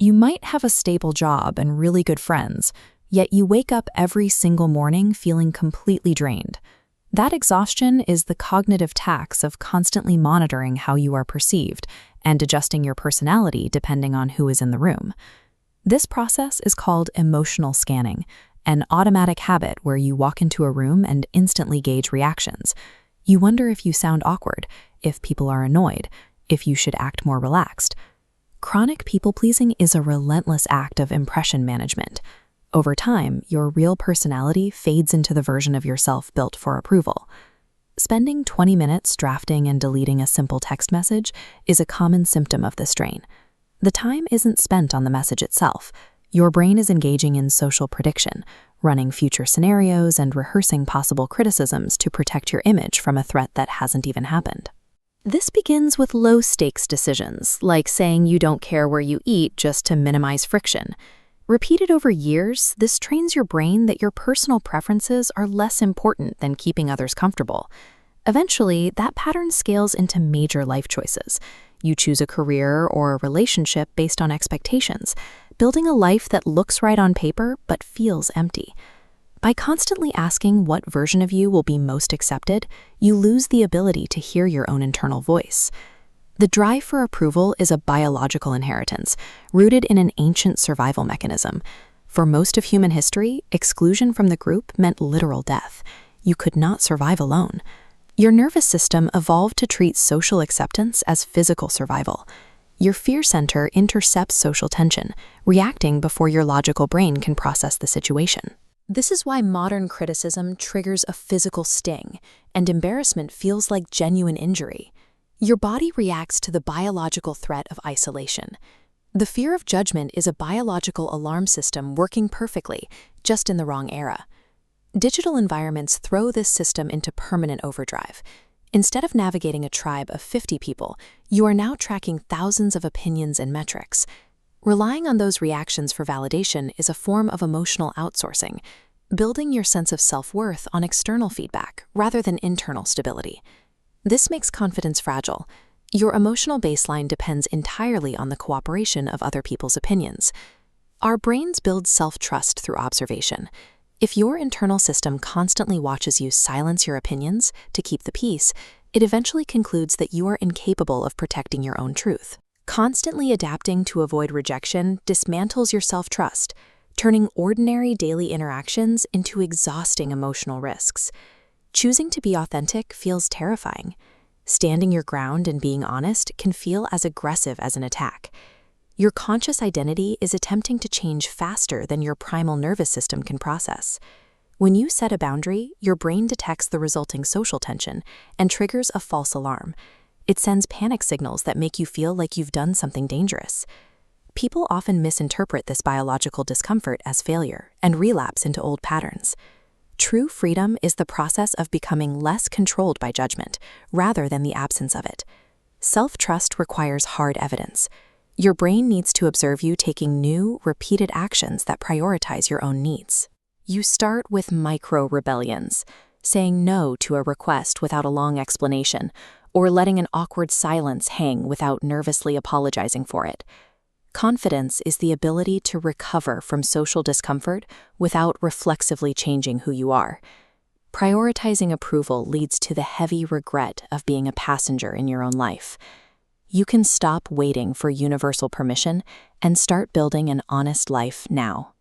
You might have a stable job and really good friends, yet you wake up every single morning feeling completely drained. That exhaustion is the cognitive tax of constantly monitoring how you are perceived and adjusting your personality depending on who is in the room. This process is called emotional scanning, an automatic habit where you walk into a room and instantly gauge reactions. You wonder if you sound awkward, if people are annoyed, if you should act more relaxed. Chronic people-pleasing is a relentless act of impression management. Over time, your real personality fades into the version of yourself built for approval. Spending 20 minutes drafting and deleting a simple text message is a common symptom of this strain. The time isn't spent on the message itself. Your brain is engaging in social prediction, running future scenarios and rehearsing possible criticisms to protect your image from a threat that hasn't even happened. This begins with low-stakes decisions, like saying you don't care where you eat just to minimize friction. Repeated over years, this trains your brain that your personal preferences are less important than keeping others comfortable. Eventually, that pattern scales into major life choices. You choose a career or a relationship based on expectations, building a life that looks right on paper but feels empty. By constantly asking what version of you will be most accepted, you lose the ability to hear your own internal voice. The drive for approval is a biological inheritance, rooted in an ancient survival mechanism. For most of human history, exclusion from the group meant literal death. You could not survive alone. Your nervous system evolved to treat social acceptance as physical survival. Your fear center intercepts social tension, reacting before your logical brain can process the situation. This is why modern criticism triggers a physical sting, and embarrassment feels like genuine injury. Your body reacts to the biological threat of isolation. The fear of judgment is a biological alarm system working perfectly, just in the wrong era. Digital environments throw this system into permanent overdrive. Instead of navigating a tribe of 50 people, you are now tracking thousands of opinions and metrics. Relying on those reactions for validation is a form of emotional outsourcing, building your sense of self-worth on external feedback rather than internal stability. This makes confidence fragile. Your emotional baseline depends entirely on the cooperation of other people's opinions. Our brains build self-trust through observation. If your internal system constantly watches you silence your opinions to keep the peace, it eventually concludes that you are incapable of protecting your own truth. Constantly adapting to avoid rejection dismantles your self-trust, turning ordinary daily interactions into exhausting emotional risks. Choosing to be authentic feels terrifying. Standing your ground and being honest can feel as aggressive as an attack. Your conscious identity is attempting to change faster than your primal nervous system can process. When you set a boundary, your brain detects the resulting social tension and triggers a false alarm. It sends panic signals that make you feel like you've done something dangerous. People often misinterpret this biological discomfort as failure and relapse into old patterns. True freedom is the process of becoming less controlled by judgment, rather than the absence of it. Self-trust requires hard evidence. Your brain needs to observe you taking new, repeated actions that prioritize your own needs. You start with micro-rebellions, saying no to a request without a long explanation, or letting an awkward silence hang without nervously apologizing for it. Confidence is the ability to recover from social discomfort without reflexively changing who you are. Prioritizing approval leads to the heavy regret of being a passenger in your own life. You can stop waiting for universal permission and start building an honest life now.